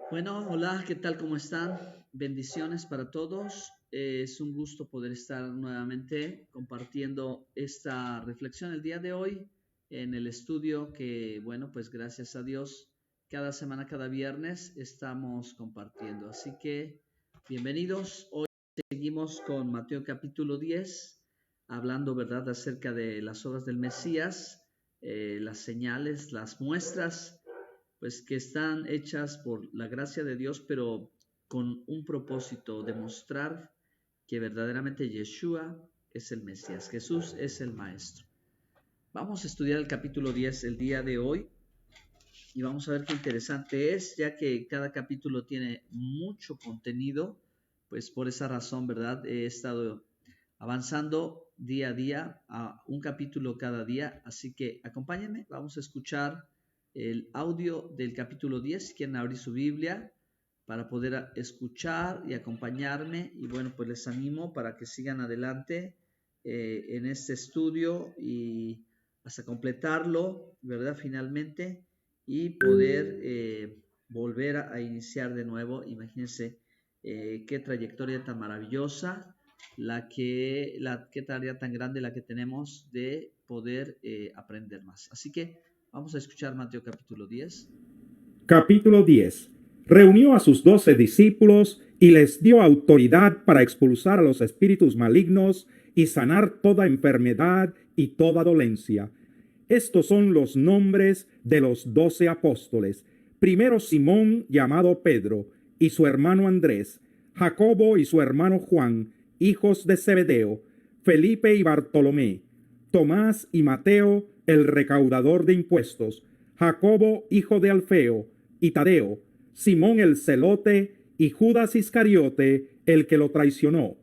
Bueno, hola, ¿qué tal? ¿Cómo están? Bendiciones para todos. Es un gusto poder estar nuevamente compartiendo esta reflexión el día de hoy en el estudio que, bueno, pues gracias a Dios, cada semana, cada viernes estamos compartiendo. Así que, bienvenidos. Hoy seguimos con Mateo capítulo 10, hablando, ¿verdad?, acerca de las obras del Mesías, las señales, las muestras pues que están hechas por la gracia de Dios, pero con un propósito, demostrar que verdaderamente Yeshua es el Mesías, Jesús es el Maestro. Vamos a estudiar el capítulo 10 el día de hoy y vamos a ver qué interesante es, ya que cada capítulo tiene mucho contenido, pues por esa razón, ¿verdad? He estado avanzando día a día, a un capítulo cada día, así que acompáñenme, vamos a escuchar el audio del capítulo 10, si quieren abrir su Biblia para poder escuchar y acompañarme, y bueno, pues les animo para que sigan adelante en este estudio y hasta completarlo, ¿verdad? Finalmente, y poder volver a iniciar de nuevo. Imagínense qué trayectoria tan maravillosa, qué tarea tan grande la que tenemos de poder aprender más. Así que vamos a escuchar Mateo capítulo 10. Capítulo 10. Reunió a sus 12 discípulos y les dio autoridad para expulsar a los espíritus malignos y sanar toda enfermedad y toda dolencia. Estos son los nombres de los 12 apóstoles. Primero Simón, llamado Pedro, y su hermano Andrés, Jacobo y su hermano Juan, hijos de Zebedeo, Felipe y Bartolomé, Tomás y Mateo, el recaudador de impuestos, Jacobo, hijo de Alfeo, y Tadeo, Simón el celote, y Judas Iscariote, el que lo traicionó.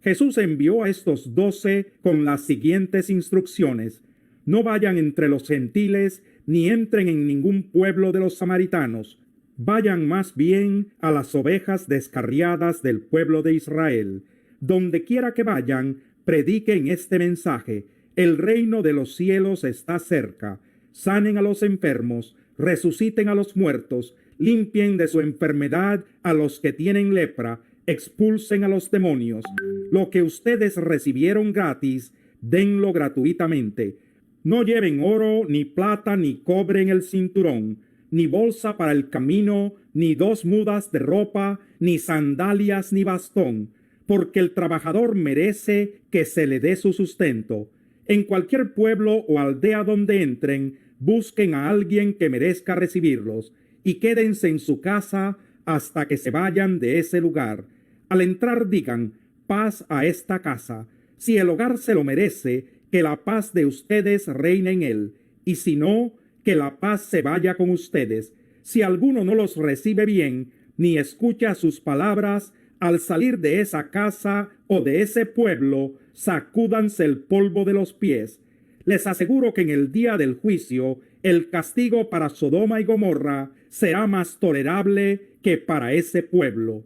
Jesús envió a estos 12 con las siguientes instrucciones: no vayan entre los gentiles, ni entren en ningún pueblo de los samaritanos. Vayan más bien a las ovejas descarriadas del pueblo de Israel. Donde quiera que vayan, prediquen este mensaje: el reino de los cielos está cerca. Sanen a los enfermos, resuciten a los muertos, limpien de su enfermedad a los que tienen lepra, expulsen a los demonios. Lo que ustedes recibieron gratis, denlo gratuitamente. No lleven oro, ni plata, ni cobre en el cinturón, ni bolsa para el camino, ni 2 mudas de ropa, ni sandalias, ni bastón, porque el trabajador merece que se le dé su sustento. En cualquier pueblo o aldea donde entren, busquen a alguien que merezca recibirlos, y quédense en su casa hasta que se vayan de ese lugar. Al entrar digan: paz a esta casa. Si el hogar se lo merece, que la paz de ustedes reine en él, y si no, que la paz se vaya con ustedes. Si alguno no los recibe bien, ni escucha sus palabras, al salir de esa casa o de ese pueblo, sacúdanse el polvo de los pies. Les aseguro que en el día del juicio, el castigo para Sodoma y Gomorra será más tolerable que para ese pueblo.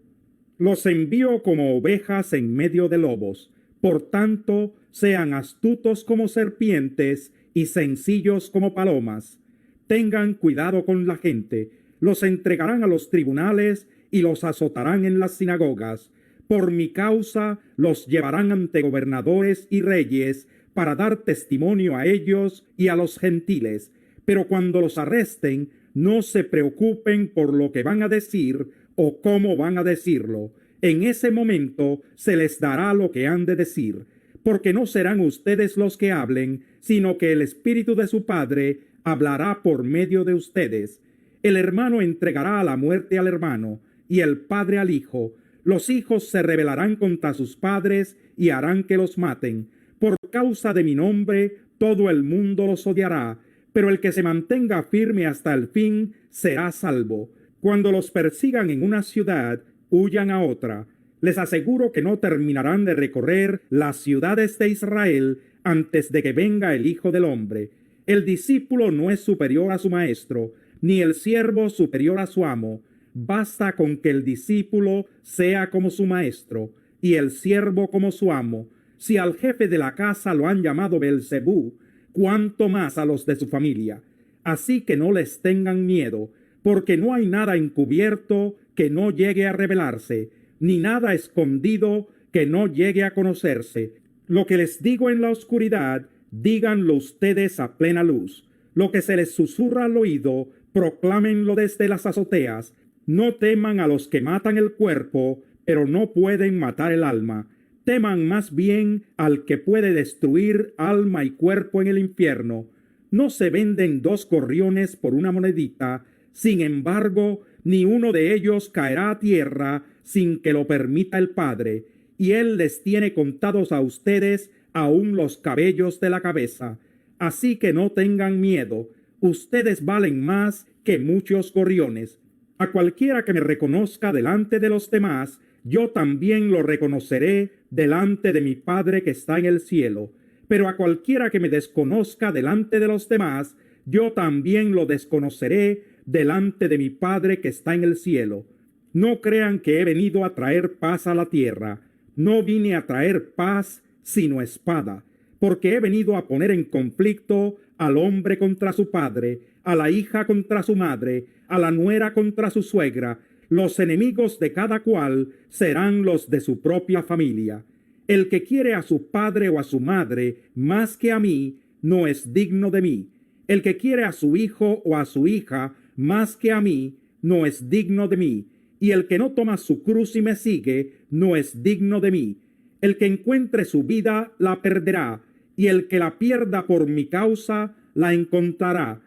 Los envío como ovejas en medio de lobos. Por tanto, sean astutos como serpientes y sencillos como palomas. Tengan cuidado con la gente. Los entregarán a los tribunales y los azotarán en las sinagogas. Por mi causa los llevarán ante gobernadores y reyes para dar testimonio a ellos y a los gentiles. Pero cuando los arresten, no se preocupen por lo que van a decir o cómo van a decirlo. En ese momento se les dará lo que han de decir, porque no serán ustedes los que hablen, sino que el Espíritu de su Padre hablará por medio de ustedes. El hermano entregará a la muerte al hermano, y el padre al hijo. Los hijos se rebelarán contra sus padres y harán que los maten. Por causa de mi nombre, todo el mundo los odiará, pero el que se mantenga firme hasta el fin será salvo. Cuando los persigan en una ciudad, huyan a otra. Les aseguro que no terminarán de recorrer las ciudades de Israel antes de que venga el Hijo del Hombre. El discípulo no es superior a su maestro, ni el siervo superior a su amo. Basta con que el discípulo sea como su maestro y el siervo como su amo. Si al jefe de la casa lo han llamado Beelzebú, cuánto más a los de su familia. Así que no les tengan miedo, porque no hay nada encubierto que no llegue a revelarse, ni nada escondido que no llegue a conocerse. Lo que les digo en la oscuridad, díganlo ustedes a plena luz. Lo que se les susurra al oído, proclámenlo desde las azoteas. No teman a los que matan el cuerpo, pero no pueden matar el alma. Teman más bien al que puede destruir alma y cuerpo en el infierno. No se venden 2 gorriones por una monedita. Sin embargo, ni uno de ellos caerá a tierra sin que lo permita el Padre, y Él les tiene contados a ustedes aún los cabellos de la cabeza. Así que no tengan miedo, ustedes valen más que muchos gorriones. A cualquiera que me reconozca delante de los demás, yo también lo reconoceré delante de mi Padre que está en el cielo. Pero a cualquiera que me desconozca delante de los demás, yo también lo desconoceré delante de mi Padre que está en el cielo. No crean que he venido a traer paz a la tierra. No vine a traer paz, sino espada, porque he venido a poner en conflicto al hombre contra su padre, a la hija contra su madre, a la nuera contra su suegra. Los enemigos de cada cual serán los de su propia familia. El que quiere a su padre o a su madre más que a mí, no es digno de mí. El que quiere a su hijo o a su hija más que a mí, no es digno de mí. Y el que no toma su cruz y me sigue, no es digno de mí. El que encuentre su vida, la perderá, y el que la pierda por mi causa, la encontrará.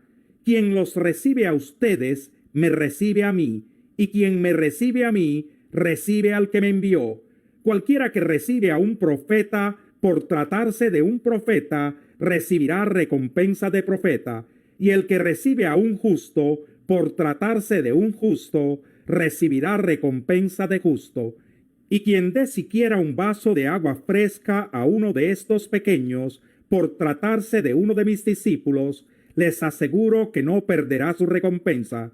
Quien los recibe a ustedes, me recibe a mí, y quien me recibe a mí, recibe al que me envió. Cualquiera que recibe a un profeta, por tratarse de un profeta, recibirá recompensa de profeta, y el que recibe a un justo, por tratarse de un justo, recibirá recompensa de justo. Y quien dé siquiera un vaso de agua fresca a uno de estos pequeños, por tratarse de uno de mis discípulos, les aseguro que no perderá su recompensa.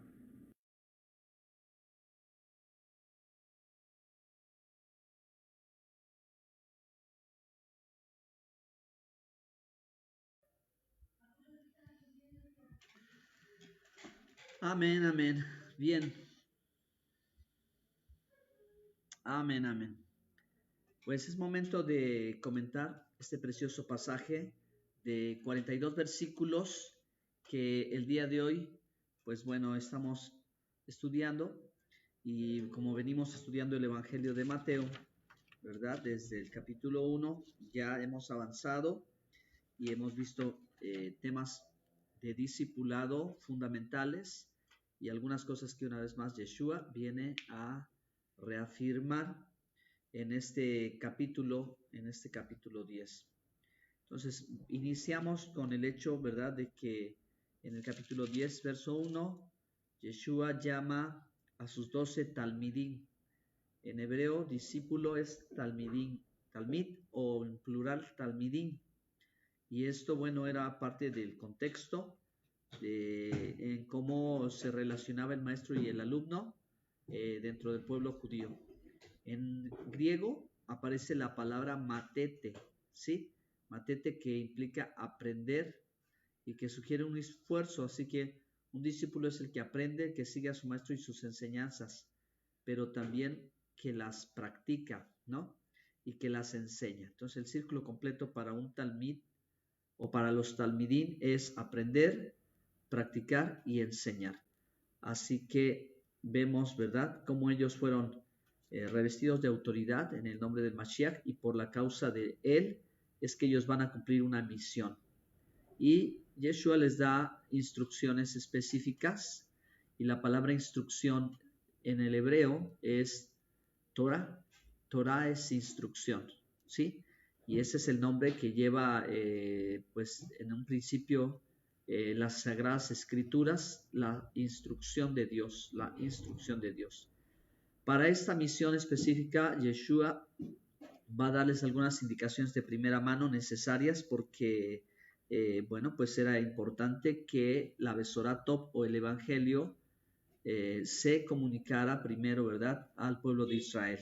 Amén, amén. Bien. Amén, amén. Pues es momento de comentar este precioso pasaje de 42 versículos que el día de hoy, pues bueno, estamos estudiando, y como venimos estudiando el Evangelio de Mateo, ¿verdad? Desde el capítulo 1 ya hemos avanzado y hemos visto temas de discipulado fundamentales y algunas cosas que una vez más Yeshua viene a reafirmar en este capítulo 10. Entonces, iniciamos con el hecho, ¿verdad?, de que en el capítulo 10, verso 1, Yeshua llama a sus 12 talmidim. En hebreo, discípulo es talmidim, talmid o en plural talmidim. Y esto, bueno, era parte del contexto en cómo se relacionaba el maestro y el alumno dentro del pueblo judío. En griego aparece la palabra matete, ¿sí? Matete, que implica aprender y que sugiere un esfuerzo, así que un discípulo es el que aprende, que sigue a su maestro y sus enseñanzas, pero también que las practica, ¿no? Y que las enseña. Entonces el círculo completo para un talmid o para los talmidín es aprender, practicar y enseñar. Así que vemos, ¿verdad?, cómo ellos fueron revestidos de autoridad en el nombre del Mashiach, y por la causa de él es que ellos van a cumplir una misión. Y Yeshua les da instrucciones específicas, y la palabra instrucción en el hebreo es Torah. Torah es instrucción, ¿sí? Y ese es el nombre que lleva, pues en un principio, las Sagradas Escrituras, la instrucción de Dios, la instrucción de Dios. Para esta misión específica, Yeshua va a darles algunas indicaciones de primera mano necesarias porque, bueno, pues era importante que la Besorá Tov o el Evangelio se comunicara primero, ¿verdad?, al pueblo de Israel.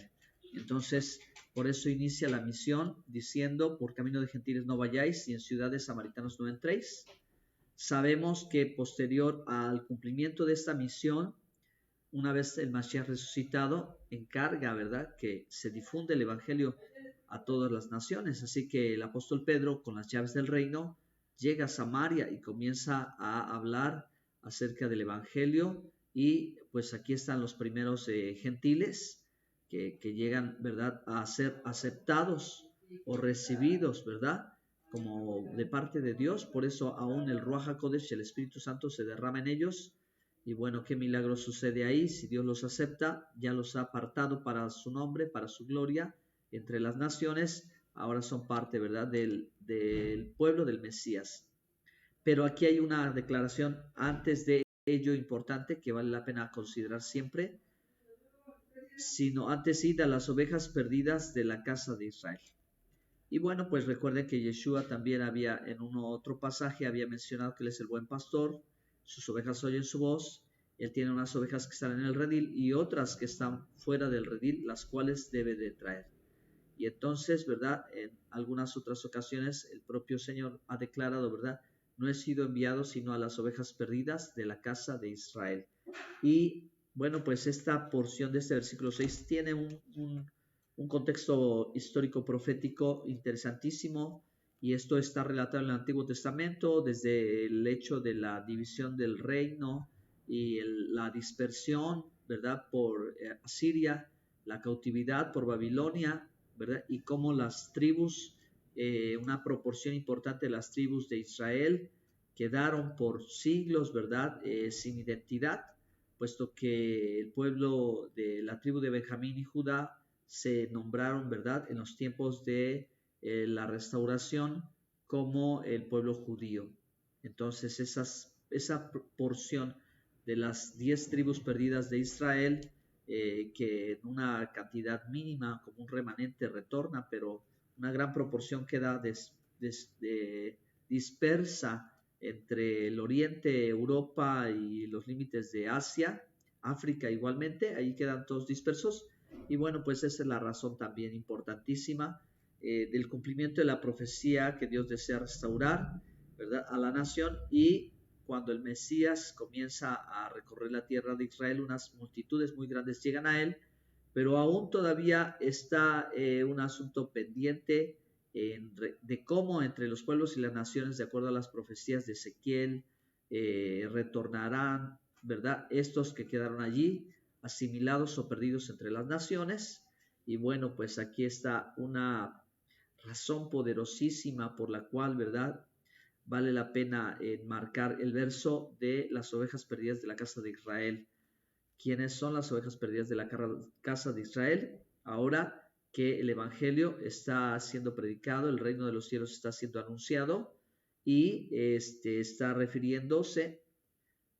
Entonces, por eso inicia la misión diciendo: por camino de gentiles no vayáis y en ciudades samaritanos no entréis. Sabemos que posterior al cumplimiento de esta misión, una vez el Mashiach resucitado, encarga, ¿verdad?, que se difunde el Evangelio a todas las naciones. Así que el apóstol Pedro, con las llaves del reino, llega a Samaria y comienza a hablar acerca del Evangelio. Y pues aquí están los primeros gentiles que llegan, ¿verdad?, a ser aceptados o recibidos, ¿verdad?, como de parte de Dios. Por eso aún el Ruach HaKodesh, el Espíritu Santo, se derrama en ellos. Y bueno, qué milagro sucede ahí. Si Dios los acepta, ya los ha apartado para su nombre, para su gloria, entre las naciones. Ahora son parte, ¿verdad?, del pueblo del Mesías. Pero aquí hay una declaración antes de ello importante que vale la pena considerar siempre. Sino antes id a las ovejas perdidas de la casa de Israel. Y bueno, pues recuerden que Yeshua también había en otro pasaje había mencionado que él es el buen pastor, sus ovejas oyen su voz, él tiene unas ovejas que están en el redil y otras que están fuera del redil, las cuales debe de traer. Y entonces, ¿verdad?, en algunas otras ocasiones el propio Señor ha declarado, ¿verdad?, no he sido enviado sino a las ovejas perdidas de la casa de Israel. Y bueno, pues esta porción de este versículo 6 tiene un contexto histórico profético interesantísimo, y esto está relatado en el Antiguo Testamento desde el hecho de la división del reino y la dispersión, ¿verdad?, por Asiria, la cautividad por Babilonia, ¿verdad?, y cómo las tribus, una proporción importante de las tribus de Israel quedaron por siglos, ¿verdad?, sin identidad, puesto que el pueblo de la tribu de Benjamín y Judá se nombraron, ¿verdad?, en los tiempos de la restauración como el pueblo judío. Entonces esa porción de las 10 tribus perdidas de Israel, que en una cantidad mínima como un remanente retorna, pero una gran proporción queda dispersa entre el oriente, Europa y los límites de Asia, África igualmente, ahí quedan todos dispersos. Y bueno, pues esa es la razón también importantísima del cumplimiento de la profecía que Dios desea restaurar, ¿verdad?, a la nación. Y cuando el Mesías comienza a recorrer la tierra de Israel, unas multitudes muy grandes llegan a él, pero aún todavía está un asunto pendiente de cómo entre los pueblos y las naciones, de acuerdo a las profecías de Ezequiel, retornarán, ¿verdad?, estos que quedaron allí, asimilados o perdidos entre las naciones. Y bueno, pues aquí está una razón poderosísima por la cual, ¿verdad?, vale la pena enmarcar el verso de las ovejas perdidas de la casa de Israel. ¿Quiénes son las ovejas perdidas de la casa de Israel? Ahora que el Evangelio está siendo predicado, el reino de los cielos está siendo anunciado, y está refiriéndose,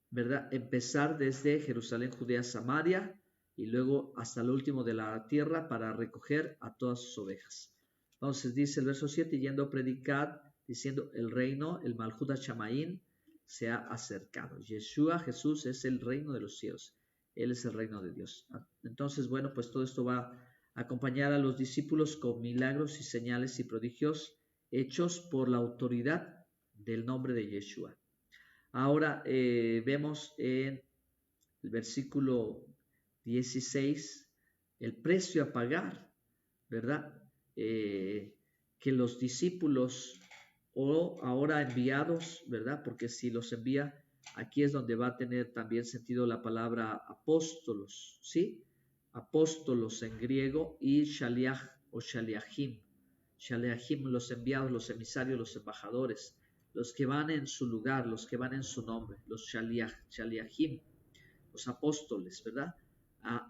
¿verdad?, empezar desde Jerusalén, Judea, Samaria, y luego hasta el último de la tierra para recoger a todas sus ovejas. Entonces dice el verso 7, yendo a predicar, diciendo el reino, el Malhut HaShamayim, se ha acercado. Yeshua, Jesús, es el reino de los cielos. Él es el reino de Dios. Entonces, bueno, pues todo esto va a acompañar a los discípulos con milagros y señales y prodigios hechos por la autoridad del nombre de Yeshua. Ahora vemos en el versículo 16 el precio a pagar, ¿verdad? Que los discípulos o ahora enviados, ¿verdad? Porque si los envía, aquí es donde va a tener también sentido la palabra apóstolos, ¿sí? Apóstolos en griego, y shaliach o shaliachim. Shaliachim, los enviados, los emisarios, los embajadores, los que van en su lugar, los que van en su nombre, los shaliachim, los apóstoles, ¿verdad?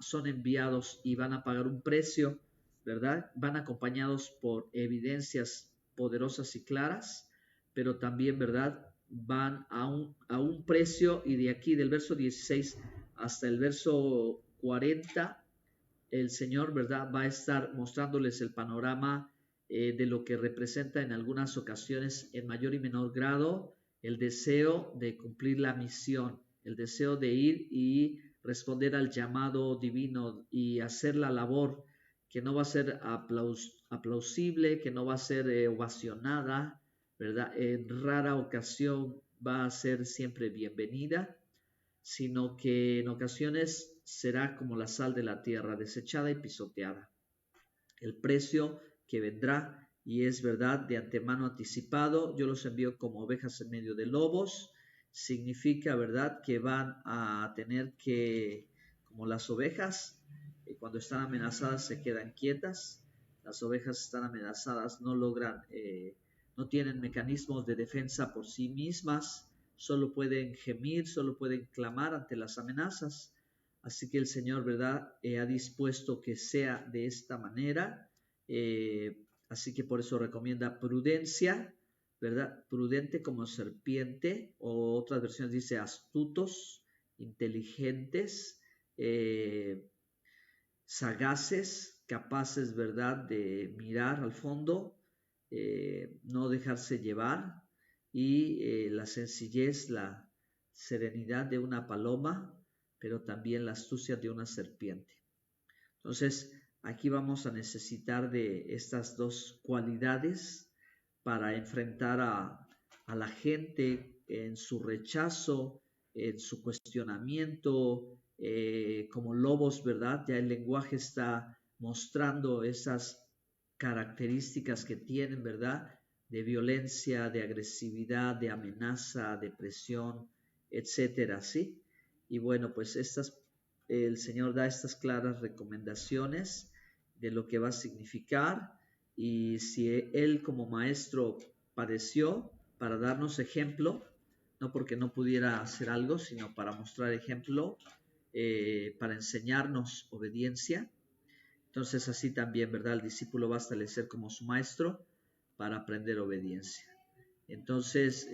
Son enviados y van a pagar un precio, ¿verdad? Van acompañados por evidencias poderosas y claras, pero también, ¿verdad?, van a un precio. Y de aquí del verso 16 hasta el verso 40, el Señor, ¿verdad?, va a estar mostrándoles el panorama de lo que representa en algunas ocasiones, en mayor y menor grado, el deseo de cumplir la misión, el deseo de ir y responder al llamado divino y hacer la labor que no va a ser aplausible, que no va a ser ovacionada, ¿verdad? En rara ocasión va a ser siempre bienvenida, sino que en ocasiones será como la sal de la tierra, desechada y pisoteada. El precio que vendrá, y es verdad, de antemano anticipado, yo los envío como ovejas en medio de lobos, significa, verdad, que van a tener que, como las ovejas, cuando están amenazadas se quedan quietas, las ovejas están amenazadas, no logran, no tienen mecanismos de defensa por sí mismas, solo pueden gemir, solo pueden clamar ante las amenazas. Así que el Señor, ¿verdad?, ha dispuesto que sea de esta manera. Así que por eso recomienda prudencia, ¿verdad? Prudente como serpiente, o otras versiones dice astutos, inteligentes, sagaces, capaces, ¿verdad?, de mirar al fondo, no dejarse llevar, y la sencillez, la serenidad de una paloma, pero también la astucia de una serpiente. Entonces, aquí vamos a necesitar de estas dos cualidades para enfrentar a la gente en su rechazo, en su cuestionamiento, como lobos, ¿verdad? Ya el lenguaje está mostrando esas características que tienen, ¿verdad? De violencia, de agresividad, de amenaza, de presión, etcétera, ¿sí? Y bueno, pues el Señor da estas claras recomendaciones de lo que va a significar, y si Él como maestro padeció para darnos ejemplo, no porque no pudiera hacer algo, sino para mostrar ejemplo, para enseñarnos obediencia, entonces así también, ¿verdad? El discípulo va a establecer como su maestro para aprender obediencia. Entonces,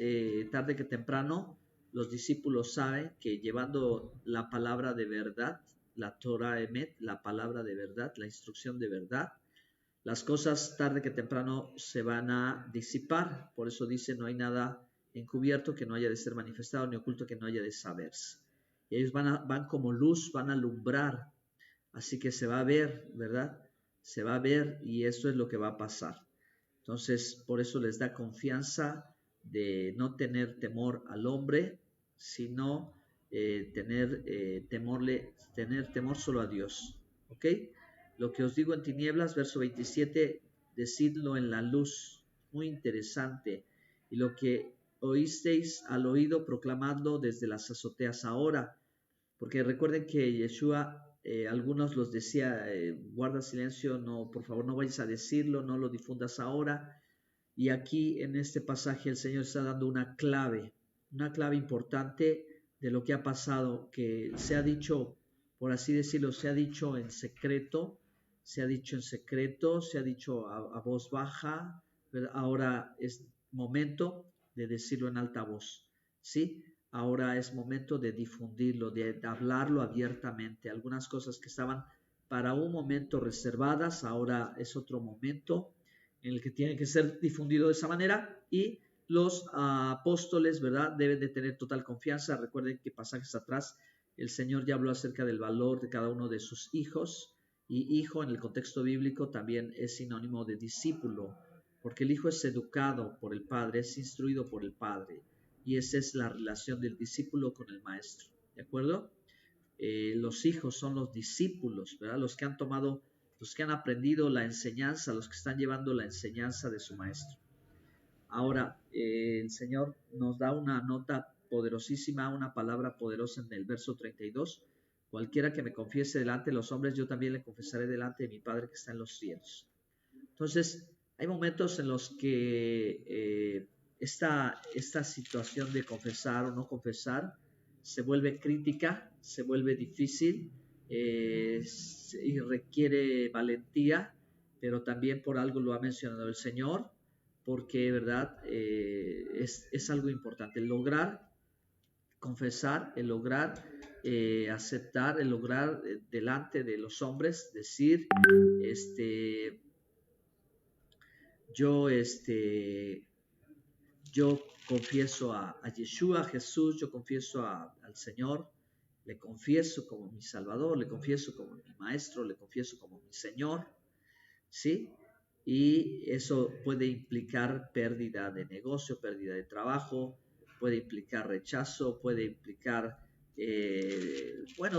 tarde que temprano, los discípulos saben que llevando la palabra de verdad, la Torah Emet, la palabra de verdad, la instrucción de verdad, las cosas tarde que temprano se van a disipar. Por eso dice, no hay nada encubierto que no haya de ser manifestado, ni oculto que no haya de saberse. Y ellos van como luz, van a alumbrar. Así que se va a ver, ¿verdad? Se va a ver, y eso es lo que va a pasar. Entonces, por eso les da confianza de no tener temor al hombre, sino tener temor solo a Dios. ¿Ok? Lo que os digo en tinieblas, verso 27, decidlo en la luz. Muy interesante. Y lo que oísteis al oído, proclamando desde las azoteas ahora. Porque recuerden que Yeshua, algunos los decía, guarda silencio, no, por favor no vayas a decirlo, no lo difundas ahora. Y aquí en este pasaje el Señor está dando una clave importante de lo que ha pasado, que se ha dicho, por así decirlo, se ha dicho en secreto, se ha dicho a voz baja, ¿verdad? Ahora es momento de decirlo en alta voz, ¿sí? Ahora es momento de difundirlo, de hablarlo abiertamente. Algunas cosas que estaban para un momento reservadas, ahora es otro momento en el que tiene que ser difundido de esa manera, y los apóstoles, ¿verdad?, deben de tener total confianza. Recuerden que pasajes atrás el Señor ya habló acerca del valor de cada uno de sus hijos, y hijo en el contexto bíblico también es sinónimo de discípulo, porque el hijo es educado por el Padre, es instruido por el Padre, y esa es la relación del discípulo con el maestro, ¿de acuerdo? Los hijos son los discípulos, ¿verdad? Los que han aprendido la enseñanza, los que están llevando la enseñanza de su maestro. Ahora, el Señor nos da una nota poderosísima, una palabra poderosa en el verso 32. Cualquiera que me confiese delante de los hombres, yo también le confesaré delante de mi Padre que está en los cielos. Entonces, hay momentos en los que esta situación de confesar o no confesar se vuelve crítica, se vuelve difícil, y requiere valentía, pero también por algo lo ha mencionado el Señor, porque, ¿verdad? Es algo importante, el lograr confesar, el lograr aceptar, el lograr delante de los hombres decir, yo confieso a Yeshua, a Jesús, yo confieso al Señor, le confieso como mi Salvador, le confieso como mi Maestro, le confieso como mi Señor, ¿sí? Y eso puede implicar pérdida de negocio, pérdida de trabajo, puede implicar rechazo, puede implicar,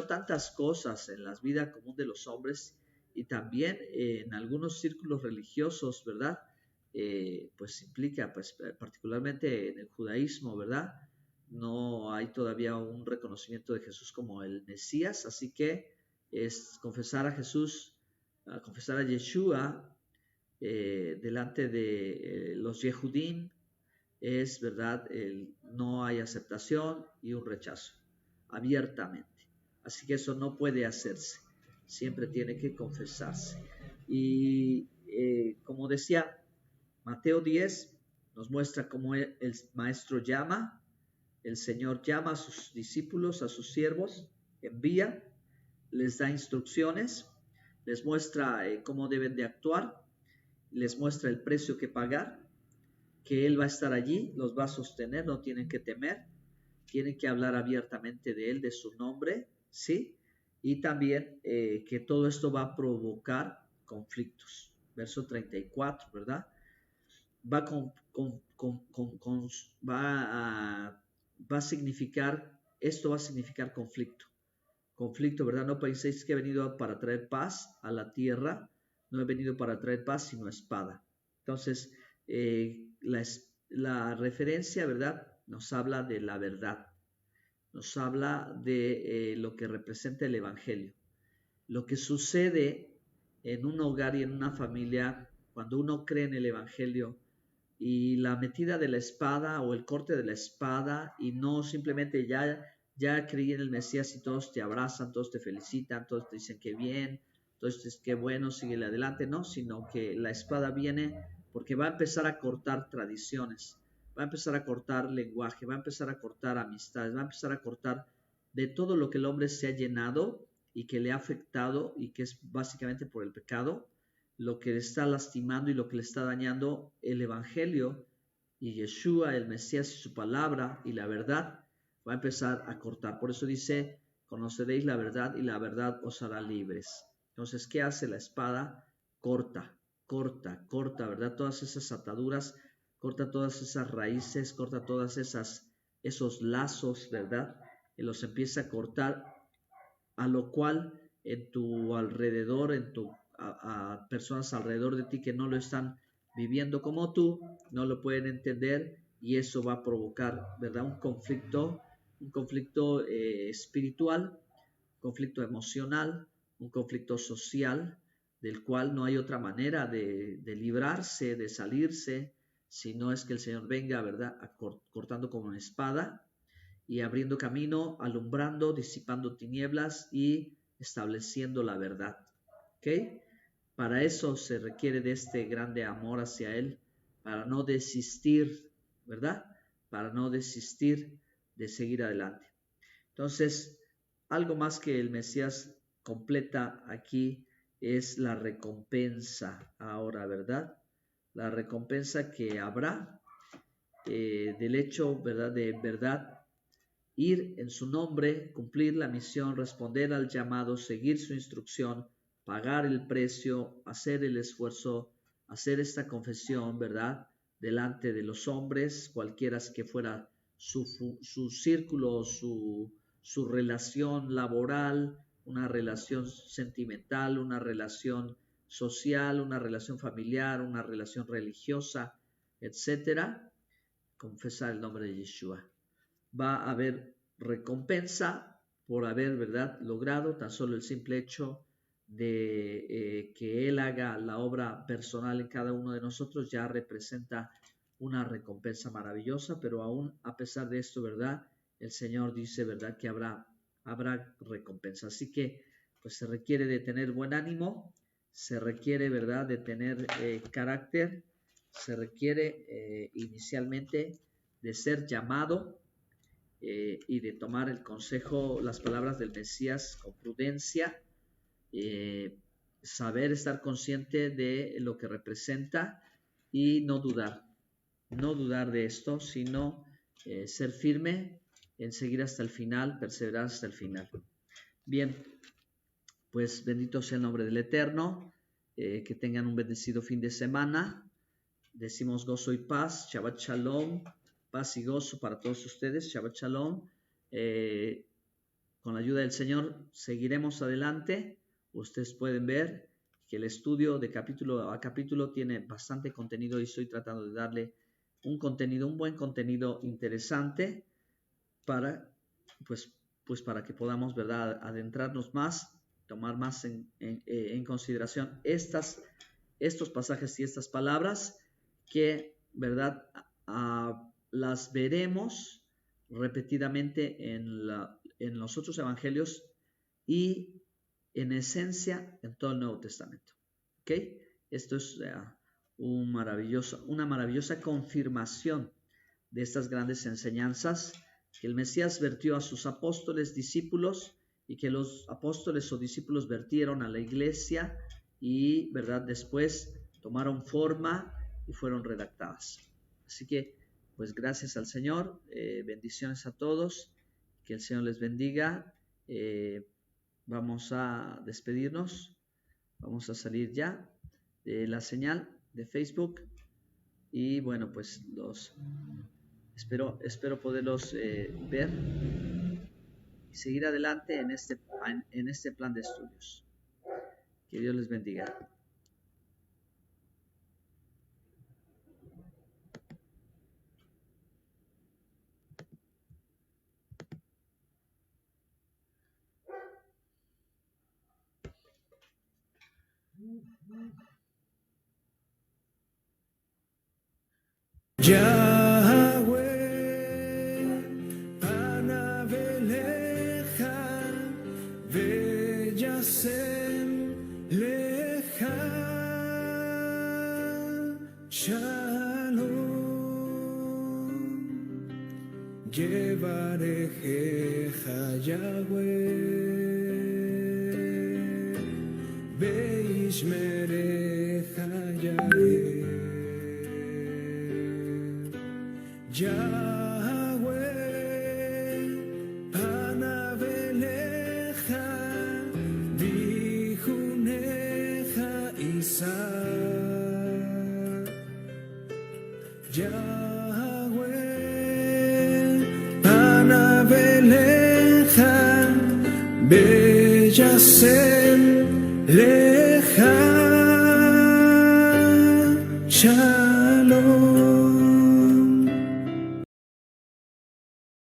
tantas cosas en la vida común de los hombres y también en algunos círculos religiosos, ¿verdad? Pues implica, pues particularmente en el judaísmo, ¿verdad? No hay todavía un reconocimiento de Jesús como el Mesías, así que es confesar a Jesús, confesar a Yeshua delante de los Yehudim, es verdad, no hay aceptación y un rechazo abiertamente. Así que eso no puede hacerse, siempre tiene que confesarse. Y como decía, Mateo 10 nos muestra cómo el maestro llama, el Señor llama a sus discípulos, a sus siervos, envía, les da instrucciones, les muestra cómo deben de actuar, les muestra el precio que pagar, que Él va a estar allí, los va a sostener, no tienen que temer, tienen que hablar abiertamente de Él, de su nombre, ¿sí? Y también que todo esto va a provocar conflictos. Verso 34, ¿verdad? Esto va a significar conflicto, ¿verdad? No penséis que he venido para traer paz a la tierra, no he venido para traer paz, sino espada. Entonces, la referencia, ¿verdad? Nos habla de la verdad, nos habla de lo que representa el Evangelio. Lo que sucede en un hogar y en una familia, cuando uno cree en el Evangelio, y la metida de la espada o el corte de la espada, y no simplemente ya creí en el Mesías y todos te abrazan, todos te felicitan, todos te dicen que bien, todos te dicen que bueno, síguele adelante, no, sino que la espada viene porque va a empezar a cortar tradiciones, va a empezar a cortar lenguaje, va a empezar a cortar amistades, va a empezar a cortar de todo lo que el hombre se ha llenado y que le ha afectado y que es básicamente por el pecado, lo que le está lastimando y lo que le está dañando el Evangelio y Yeshua, el Mesías y su palabra y la verdad, va a empezar a cortar. Por eso dice, conoceréis la verdad y la verdad os hará libres. Entonces, ¿qué hace la espada? Corta, ¿verdad? Todas esas ataduras, corta todas esas raíces, corta todas esos lazos, ¿verdad? Y los empieza a cortar, a lo cual en tu alrededor, a personas alrededor de ti que no lo están viviendo como tú, no lo pueden entender y eso va a provocar, ¿verdad? Un conflicto espiritual, un conflicto emocional, un conflicto social, del cual no hay otra manera de librarse, de salirse, si no es que el Señor venga, ¿verdad? Cortando como una espada y abriendo camino, alumbrando, disipando tinieblas y estableciendo la verdad. ¿Ok? Para eso se requiere de este grande amor hacia Él, para no desistir, ¿verdad? Para no desistir de seguir adelante. Entonces, algo más que el Mesías completa aquí es la recompensa ahora, ¿verdad? La recompensa que habrá del hecho, ¿verdad? De verdad, ir en su nombre, cumplir la misión, responder al llamado, seguir su instrucción, pagar el precio, hacer el esfuerzo, hacer esta confesión, ¿verdad? Delante de los hombres, cualquiera que fuera su círculo, su relación laboral, una relación sentimental, una relación social, una relación familiar, una relación religiosa, etcétera. Confesar el nombre de Yeshua. Va a haber recompensa por haber, ¿verdad?, logrado tan solo el simple hecho de que Él haga la obra personal en cada uno de nosotros, ya representa una recompensa maravillosa, pero aún a pesar de esto, ¿verdad?, el Señor dice, ¿verdad?, que habrá recompensa. Así que, pues se requiere de tener buen ánimo, se requiere, ¿verdad?, de tener carácter, se requiere inicialmente de ser llamado y de tomar el consejo, las palabras del Mesías con prudencia, saber estar consciente de lo que representa y no dudar de esto, sino ser firme en seguir hasta el final, perseverar hasta el final. Bien, pues bendito sea el nombre del Eterno, que tengan un bendecido fin de semana. Decimos gozo y paz, Shabbat Shalom, Paz y gozo para todos ustedes. Shabbat Shalom. Con la ayuda del Señor seguiremos adelante. Ustedes pueden ver que el estudio de capítulo a capítulo tiene bastante contenido y estoy tratando de darle un buen contenido interesante para, para que podamos, ¿verdad?, adentrarnos más, tomar más en consideración estos pasajes y estas palabras que, ¿verdad?, las veremos repetidamente en los otros evangelios y en esencia en todo el Nuevo Testamento. ¿Ok? Esto es una maravillosa confirmación de estas grandes enseñanzas que el Mesías vertió a sus apóstoles, discípulos, y que los apóstoles o discípulos vertieron a la iglesia y, ¿verdad?, después tomaron forma y fueron redactadas. Así que, pues gracias al Señor, bendiciones a todos, que el Señor les bendiga. Vamos a despedirnos, vamos a salir ya de la señal de Facebook y bueno, pues espero poderlos ver y seguir adelante en este plan de estudios. Que Dios les bendiga. Yahweh, Panavelecha, Veyasem Lecha, Shalom, Yevarechecha Yahweh, Beishmerecha Yahweh. Yahweh, Panavelecha, Vihunecha Isa. Yahweh, Panavelecha, Beyasem Lecha.